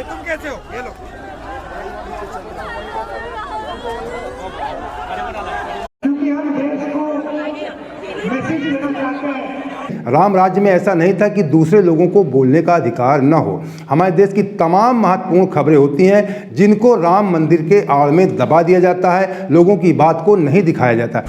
तुम कैसे हो? ये लो। क्योंकि हम देश को मैसेज देना चाहते हैं। राम राज्य में ऐसा नहीं था कि दूसरे लोगों को बोलने का अधिकार न हो। हमारे देश की तमाम महत्वपूर्ण खबरें होती हैं जिनको राम मंदिर के आड़ में दबा दिया जाता है, लोगों की बात को नहीं दिखाया जाता।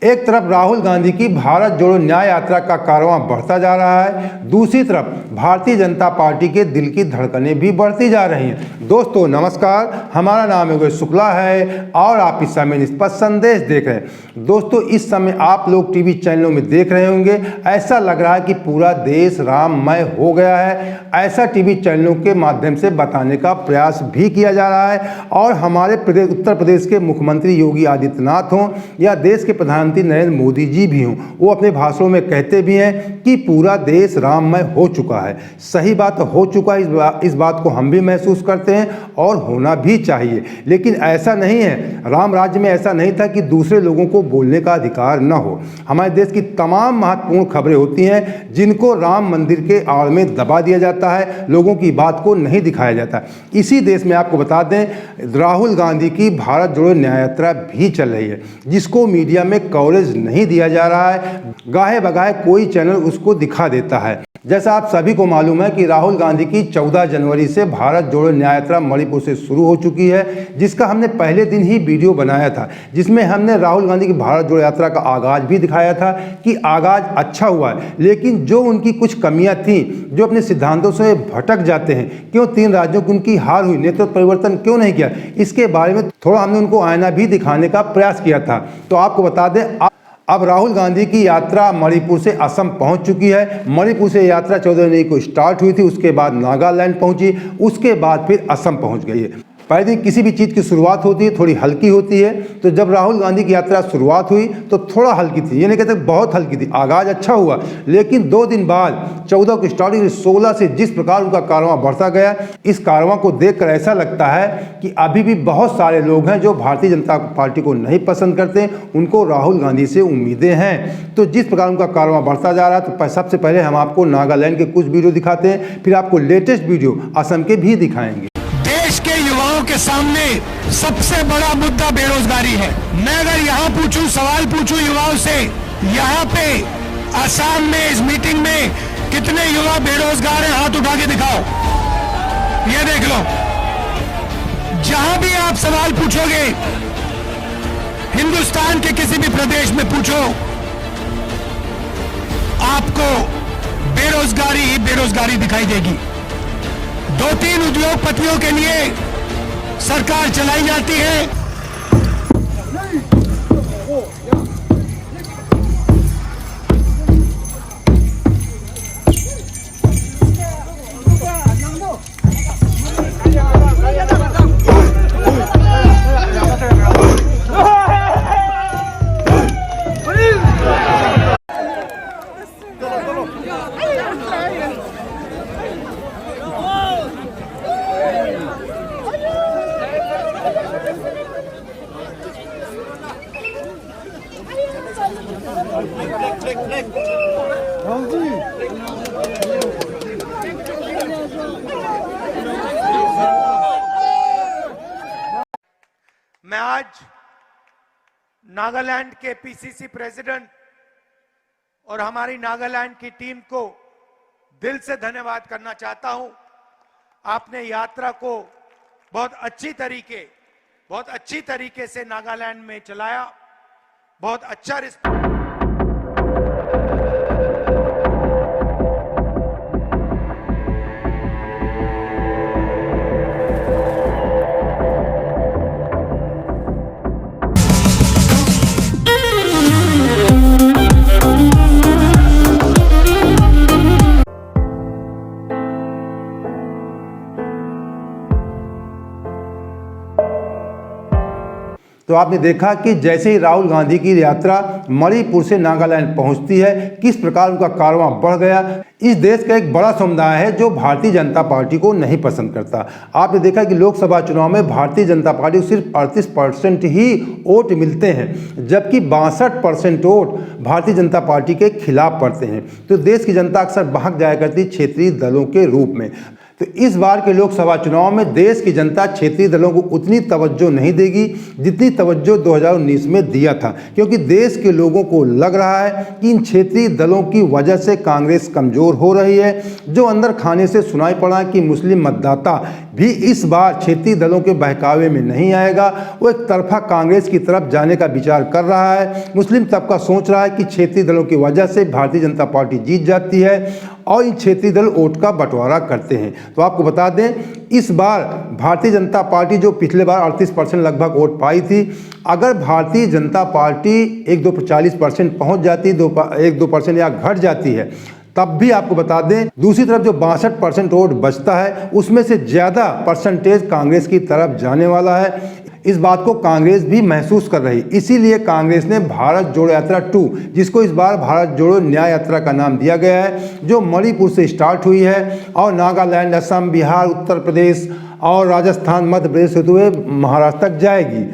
एक तरफ राहुल गांधी की भारत जोड़ो न्याय यात्रा का कारवां बढ़ता जा रहा है, दूसरी तरफ भारतीय जनता पार्टी के दिल की धड़कनें भी बढ़ती जा रही हैं। दोस्तों नमस्कार, हमारा नाम योगेश शुक्ला है और आप इस समय निष्पक्ष संदेश देख रहे हैं। दोस्तों इस समय आप लोग टीवी चैनलों में देख रहे होंगे, ऐसा लग रहा है कि पूरा देश राममय हो गया है। ऐसा टीवी चैनलों के माध्यम से बताने का प्रयास भी किया जा रहा है और हमारे उत्तर प्रदेश के मुख्यमंत्री योगी आदित्यनाथ हों या देश के प्रधानमंत्री नरेंद्र मोदी जी भी हों, वो अपने भाषणों में कहते भी हैं कि पूरा देश राममय हो चुका है। सही बात हो चुका है, इस बात को हम भी महसूस करते हैं और होना भी चाहिए। लेकिन ऐसा नहीं है, राम राज्य में ऐसा नहीं था कि दूसरे लोगों को बोलने का अधिकार न हो। हमारे देश की तमाम महत्वपूर्ण खबरें होती हैं जिनको राम मंदिर के आड़ में दबा दिया जाता है, लोगों की बात को नहीं दिखाया जाता। इसी देश में आपको बता दें, राहुल गांधी की भारत जोड़ो न्याय यात्रा भी चल रही है जिसको मीडिया में कवरेज नहीं दिया जा रहा है। गाहे बगाहे कोई चैनल उसको दिखा देता है। जैसा आप सभी को मालूम है कि राहुल गांधी की 14 जनवरी से भारत जोड़ो न्याय यात्रा मणिपुर से शुरू हो चुकी है, जिसका हमने पहले दिन ही वीडियो बनाया था, जिसमें हमने राहुल गांधी की भारत जोड़ो यात्रा का आगाज भी दिखाया था कि आगाज अच्छा हुआ है, लेकिन जो उनकी कुछ कमियां थी, जो अपने सिद्धांतों से भटक जाते हैं, क्यों 3 राज्यों की उनकी हार हुई, नेतृत्व परिवर्तन क्यों नहीं किया, इसके बारे में थोड़ा हमने उनको आईना भी दिखाने का प्रयास किया था। तो आपको बता दें, अब राहुल गांधी की यात्रा मणिपुर से असम पहुंच चुकी है। मणिपुर से यात्रा 14 जनवरी को स्टार्ट हुई थी, उसके बाद नागालैंड पहुंची, उसके बाद फिर असम पहुंच गई है। पहले दिन किसी भी चीज़ की शुरुआत होती है थोड़ी हल्की होती है, तो जब राहुल गांधी की यात्रा शुरुआत हुई तो थोड़ा हल्की थी, ये नहीं कहते बहुत हल्की थी, आगाज अच्छा हुआ, लेकिन 2 दिन बाद 14 को स्टार्टिंग 16 से जिस प्रकार उनका कारवां बढ़ता गया, इस कारवां को देखकर ऐसा लगता है कि अभी भी बहुत सारे लोग हैं जो भारतीय जनता पार्टी को नहीं पसंद करते, उनको राहुल गांधी से उम्मीदें हैं। तो जिस प्रकार उनका कारवां बढ़ता जा रहा है, तो सबसे पहले हम आपको नागालैंड के कुछ वीडियो दिखाते हैं, फिर आपको लेटेस्ट वीडियो असम के भी दिखाएंगे। देश के युवाओं के सामने सबसे बड़ा मुद्दा बेरोजगारी है। मैं अगर यहाँ पूछूं, सवाल पूछूं युवाओं से, यहाँ पे असम में इस मीटिंग में कितने युवा बेरोजगार हैं, हाथ उठा के दिखाओ, ये देख लो। जहां भी आप सवाल पूछोगे, हिंदुस्तान के किसी भी प्रदेश में पूछो, आपको बेरोजगारी ही बेरोजगारी दिखाई देगी। 2-3 उद्योगपतियों के लिए सरकार चलाई जाती है। मैं आज नागालैंड के पीसीसी प्रेसिडेंट और हमारी नागालैंड की टीम को दिल से धन्यवाद करना चाहता हूं। आपने यात्रा को बहुत अच्छी तरीके से नागालैंड में चलाया, बहुत अच्छा रिस्पॉन्स। तो आपने देखा कि जैसे ही राहुल गांधी की यात्रा मणिपुर से नागालैंड पहुंचती है, किस प्रकार उनका कारवां बढ़ गया। इस देश का एक बड़ा समुदाय है जो भारतीय जनता पार्टी को नहीं पसंद करता। आपने देखा कि लोकसभा चुनाव में भारतीय जनता पार्टी को सिर्फ 38% ही वोट मिलते हैं, जबकि 62% वोट भारतीय जनता पार्टी के खिलाफ पड़ते हैं। तो देश की जनता अक्सर भाग जाया करती क्षेत्रीय दलों के रूप में। तो इस बार के लोकसभा चुनाव में देश की जनता क्षेत्रीय दलों को उतनी तवज्जो नहीं देगी जितनी तवज्जो 2019 में दिया था, क्योंकि देश के लोगों को लग रहा है कि इन क्षेत्रीय दलों की वजह से कांग्रेस कमज़ोर हो रही है। जो अंदर खाने से सुनाई पड़ा कि मुस्लिम मतदाता भी इस बार क्षेत्रीय दलों के बहकावे में नहीं आएगा, वो एक तरफा कांग्रेस की तरफ जाने का विचार कर रहा है। मुस्लिम तबका सोच रहा है कि क्षेत्रीय दलों की वजह से भारतीय जनता पार्टी जीत जाती है और इन क्षेत्रीय दल वोट का बंटवारा करते हैं। तो आपको बता दें, इस बार भारतीय जनता पार्टी जो पिछले बार 38% लगभग वोट पाई थी, अगर भारतीय जनता पार्टी 1-2-40% पहुंच जाती, 1-2% या घट जाती है, तब भी आपको बता दें दूसरी तरफ जो 62% वोट बचता है उसमें से ज़्यादा परसेंटेज कांग्रेस की तरफ जाने वाला है। इस बात को कांग्रेस भी महसूस कर रही, इसीलिए कांग्रेस ने भारत जोड़ो यात्रा 2, जिसको इस बार भारत जोड़ो न्याय यात्रा का नाम दिया गया है, जो मणिपुर से स्टार्ट हुई है और नागालैंड, असम, बिहार, उत्तर प्रदेश और राजस्थान, मध्य प्रदेश होते हुए महाराष्ट्र तक जाएगी।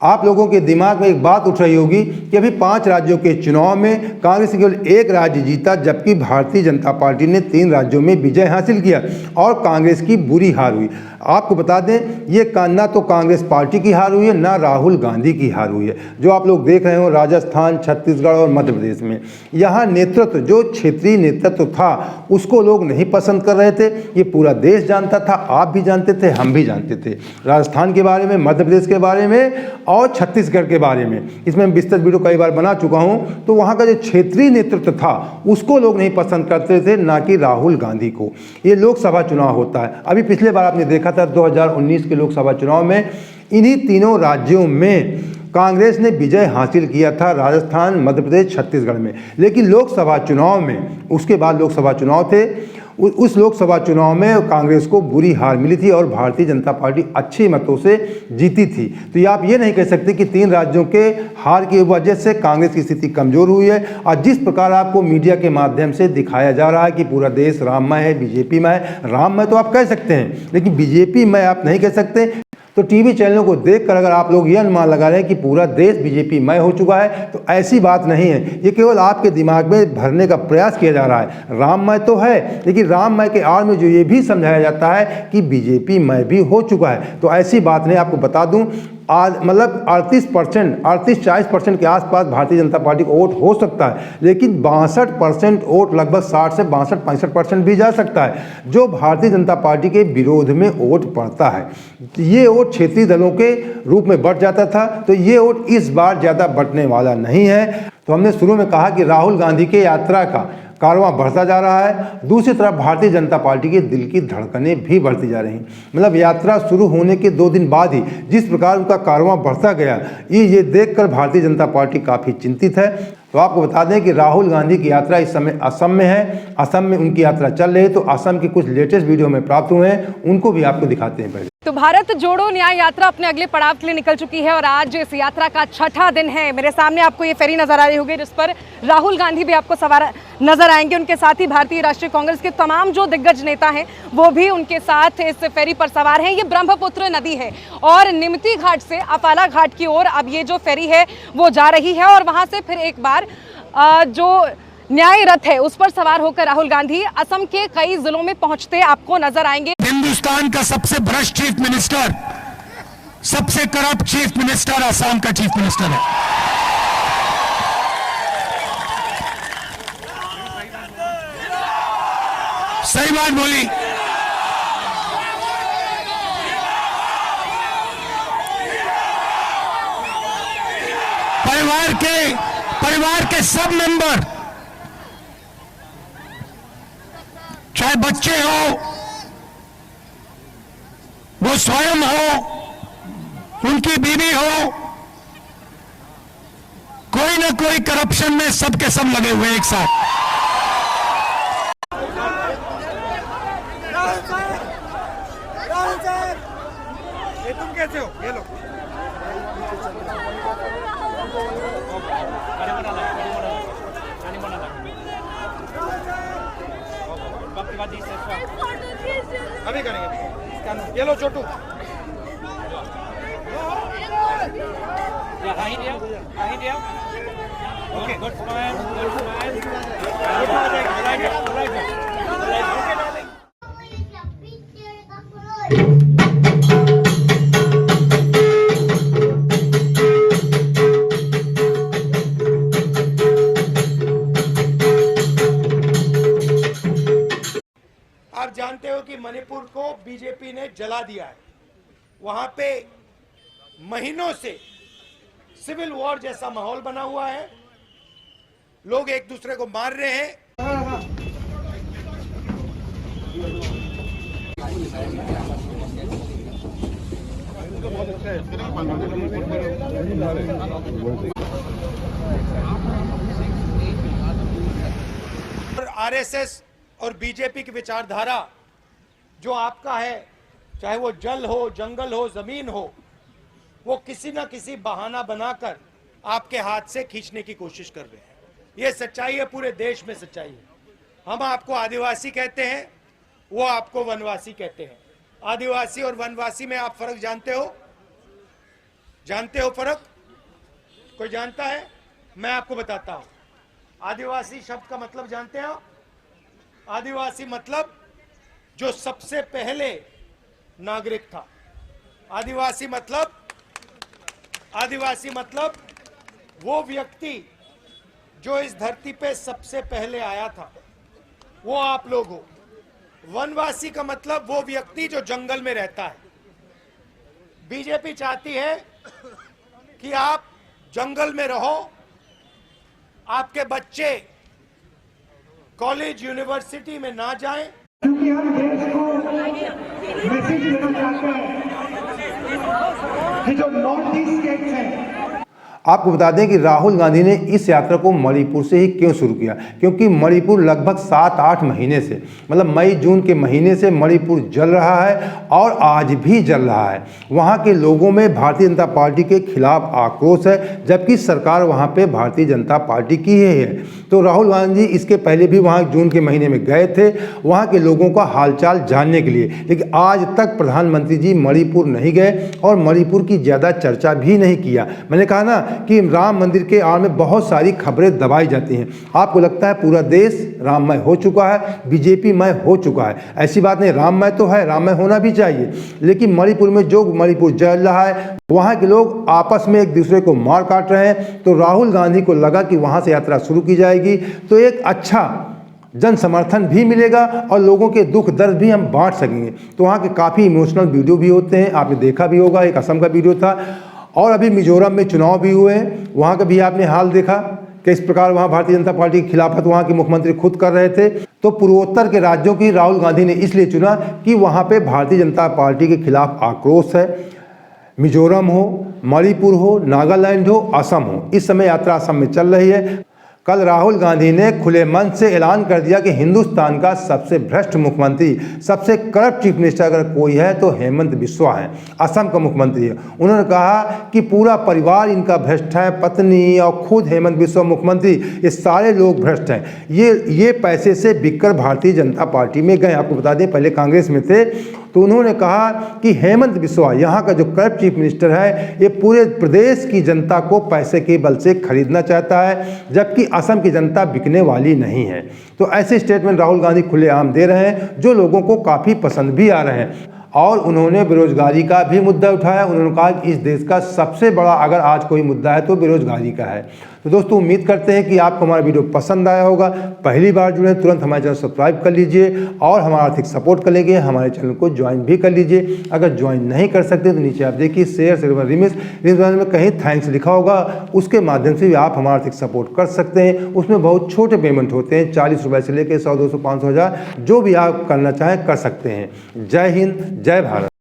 आप लोगों के दिमाग में एक बात उठ रही होगी कि अभी 5 राज्यों के चुनाव में कांग्रेस ने केवल 1 राज्य जीता, जबकि भारतीय जनता पार्टी ने 3 राज्यों में विजय हासिल किया और कांग्रेस की बुरी हार हुई। आपको बता दें, ये ना तो कांग्रेस पार्टी की हार हुई है, ना राहुल गांधी की हार हुई है। जो आप लोग देख रहे हो राजस्थान, छत्तीसगढ़ और मध्य प्रदेश में, यहाँ नेतृत्व, जो क्षेत्रीय नेतृत्व था, उसको लोग नहीं पसंद कर रहे थे। ये पूरा देश जानता था, आप भी जानते थे, हम भी जानते थे, राजस्थान के बारे में, मध्य प्रदेश के बारे में और छत्तीसगढ़ के बारे में। इसमें विस्तृत वीडियो कई बार बना चुका हूँ। तो वहाँ का जो क्षेत्रीय नेतृत्व था उसको लोग नहीं पसंद करते थे, ना कि राहुल गांधी को। ये लोकसभा चुनाव होता है। अभी पिछले बार आपने देखा था 2019 के लोकसभा चुनाव में इन्हीं तीनों राज्यों में कांग्रेस ने विजय हासिल किया था, राजस्थान, मध्य प्रदेश, छत्तीसगढ़ में। लेकिन लोकसभा चुनाव में, उसके बाद लोकसभा चुनाव थे, उस लोकसभा चुनाव में कांग्रेस को बुरी हार मिली थी और भारतीय जनता पार्टी अच्छे मतों से जीती थी। तो आप ये नहीं कह सकते कि 3 राज्यों के हार की वजह से कांग्रेस की स्थिति कमजोर हुई है। और जिस प्रकार आपको मीडिया के माध्यम से दिखाया जा रहा है कि पूरा देश राममय है, बीजेपी में है, राममय तो आप कह सकते हैं, लेकिन बीजेपी में आप नहीं कह सकते। तो टीवी चैनलों को देखकर अगर आप लोग ये अनुमान लगा रहे हैं कि पूरा देश बीजेपी मय हो चुका है, तो ऐसी बात नहीं है। ये केवल आपके दिमाग में भरने का प्रयास किया जा रहा है। राममय तो है, लेकिन राममय के आड़ में जो ये भी समझाया जाता है कि बीजेपी मय भी हो चुका है, तो ऐसी बात नहीं। आपको बता दूं, आज मतलब 38-40% के आसपास भारतीय जनता पार्टी को वोट हो सकता है, लेकिन 62% वोट, लगभग 60 से 62-65% भी जा सकता है, जो भारतीय जनता पार्टी के विरोध में वोट पड़ता है। ये वोट क्षेत्रीय दलों के रूप में बढ़ जाता था, तो ये वोट इस बार ज़्यादा बढ़ने वाला नहीं है। तो हमने शुरू में कहा कि राहुल गांधी के यात्रा का कारवां बढ़ता जा रहा है। दूसरी तरफ भारतीय जनता पार्टी के दिल की धड़कनें भी बढ़ती जा रही हैं। मतलब यात्रा शुरू होने के 2 दिन बाद ही जिस प्रकार उनका कारवां बढ़ता गया, ये देखकर भारतीय जनता पार्टी काफ़ी चिंतित है। तो आपको बता दें कि राहुल गांधी की यात्रा इस समय असम में है। असम में उनकी यात्रा चल रही है। तो असम की कुछ लेटेस्ट वीडियो में प्राप्त हुए हैं, उनको भी आपको दिखाते हैं। पहले तो भारत जोड़ो न्याय यात्रा अपने अगले पड़ाव के लिए निकल चुकी है और आज इस यात्रा का 6ठा दिन है। मेरे सामने आपको ये फेरी नजर आ रही होगी, जिस पर राहुल गांधी भी आपको सवार नजर आएंगे। उनके साथ ही भारतीय राष्ट्रीय कांग्रेस के तमाम जो दिग्गज नेता हैं वो भी उनके साथ इस फेरी पर सवार हैं। ये ब्रह्मपुत्र नदी है और निमती घाट से अफाला घाट की ओर अब ये जो फेरी है वो जा रही है और वहां से फिर एक बार जो न्याय रथ है उस पर सवार होकर राहुल गांधी असम के कई जिलों में पहुंचते आपको नजर आएंगे। हिंदुस्तान का सबसे भ्रष्ट चीफ मिनिस्टर, सबसे करप्ट चीफ मिनिस्टर असम का चीफ मिनिस्टर है। सही बात बोली। परिवार के सब मेंबर, चाहे बच्चे हो, वो स्वयं हो, उनकी बीवी हो, कोई ना कोई करप्शन में सबके सब लगे हुए एक साथ। ये तुम कैसे हो? ये लो। अभी करेंगे। ये लो Chhotu. Okay good smile, good smile. आप जानते हो कि मणिपुर को बीजेपी ने जला दिया है। वहां पे महीनों से सिविल वॉर जैसा माहौल बना हुआ है, लोग एक दूसरे को मार रहे हैं। और आरएसएस और बीजेपी की विचारधारा जो आपका है, चाहे वो जल हो, जंगल हो, जमीन हो, वो किसी ना किसी बहाना बनाकर आपके हाथ से खींचने की कोशिश कर रहे हैं। ये सच्चाई है, पूरे देश में सच्चाई है। हम आपको आदिवासी कहते हैं, वो आपको वनवासी कहते हैं। आदिवासी और वनवासी में आप फर्क जानते हो? जानते हो फर्क? कोई जानता है? मैं आपको बताता हूं। आदिवासी शब्द का मतलब जानते हो? आदिवासी मतलब जो सबसे पहले नागरिक था। आदिवासी मतलब वो व्यक्ति जो इस धरती पे सबसे पहले आया था, वो आप लोग हो। वनवासी का मतलब वो व्यक्ति जो जंगल में रहता है। बीजेपी चाहती है कि आप जंगल में रहो, आपके बच्चे कॉलेज यूनिवर्सिटी में ना जाएं। क्योंकि हम देश को मैसेज देना चाहते हैं कि जो नॉर्थ ईस्ट स्टेट्स हैं। आपको बता दें कि राहुल गांधी ने इस यात्रा को मणिपुर से ही क्यों शुरू किया, क्योंकि मणिपुर लगभग 7-8 महीने से, मतलब मई जून के महीने से मणिपुर जल रहा है और आज भी जल रहा है। वहाँ के लोगों में भारतीय जनता पार्टी के खिलाफ आक्रोश है, जबकि सरकार वहाँ पे भारतीय जनता पार्टी की ही है। तो राहुल गांधी इसके पहले भी वहाँ जून के महीने में गए थे वहाँ के लोगों का हालचाल जानने के लिए, लेकिन आज तक प्रधानमंत्री जी मणिपुर नहीं गए और मणिपुर की ज़्यादा चर्चा भी नहीं किया। मैंने कहा ना कि राम मंदिर के आड़ में बहुत सारी खबरें दबाई जाती हैं। आपको लगता है पूरा देश राममय हो चुका है, बीजेपीमय हो चुका है। ऐसी बात नहीं, राममय तो है, राममय होना भी चाहिए, लेकिन मणिपुर में जो मणिपुर जल रहा है, वहाँ के लोग आपस में एक दूसरे को मार काट रहे हैं। तो राहुल गांधी को लगा कि वहाँ से यात्रा शुरू की जाएगी तो एक अच्छा जन समर्थन भी मिलेगा और लोगों के दुख दर्द भी हम बांट सकेंगे। तो वहाँ के काफ़ी इमोशनल वीडियो भी होते हैं, आपने देखा भी होगा। एक असम का वीडियो था और अभी मिजोरम में चुनाव भी हुए हैं, वहाँ का भी आपने हाल देखा कि इस प्रकार वहाँ भारतीय जनता पार्टी की खिलाफत वहाँ के मुख्यमंत्री खुद कर रहे थे। तो पूर्वोत्तर के राज्यों की राहुल गांधी ने इसलिए चुना कि वहाँ पे भारतीय जनता पार्टी के खिलाफ आक्रोश है। मिजोरम हो, मणिपुर हो, नागालैंड हो, असम हो, इस समय यात्रा असम में चल रही है। कल राहुल गांधी ने खुले मन से ऐलान कर दिया कि हिंदुस्तान का सबसे भ्रष्ट मुख्यमंत्री, सबसे करप्ट चीफ मिनिस्टर अगर कोई है तो हेमंत बिस्वा है, असम का मुख्यमंत्री है। उन्होंने कहा कि पूरा परिवार इनका भ्रष्ट है, पत्नी और खुद हेमंत बिस्वा मुख्यमंत्री, ये सारे लोग भ्रष्ट हैं। ये पैसे से बिककर भारतीय जनता पार्टी में गए। आपको बता दें पहले कांग्रेस में थे। तो उन्होंने कहा कि हेमंत बिस्वा यहाँ का जो करप्ट चीफ मिनिस्टर है, ये पूरे प्रदेश की जनता को पैसे के बल से खरीदना चाहता है, जबकि असम की जनता बिकने वाली नहीं है। तो ऐसे स्टेटमेंट राहुल गांधी खुलेआम दे रहे हैं जो लोगों को काफ़ी पसंद भी आ रहे हैं। और उन्होंने बेरोजगारी का भी मुद्दा उठाया। उन्होंने कहा कि इस देश का सबसे बड़ा अगर आज कोई मुद्दा है तो बेरोजगारी का है। तो दोस्तों उम्मीद करते हैं कि आपको हमारा वीडियो पसंद आया होगा। पहली बार जुड़े तुरंत हमारे चैनल सब्सक्राइब कर लीजिए और हमारा आर्थिक सपोर्ट कर लेंगे, हमारे चैनल को ज्वाइन भी कर लीजिए। अगर ज्वाइन नहीं कर सकते तो नीचे आप देखिए शेयर रिमिस में कहीं थैंक्स लिखा होगा, उसके माध्यम से भी आप हमारा आर्थिक सपोर्ट कर सकते हैं। उसमें बहुत छोटे पेमेंट होते हैं, 40 रुपये से लेकर 100, 200, 500, 1000, जो भी आप करना चाहें कर सकते हैं। जय हिंद, जय भारत।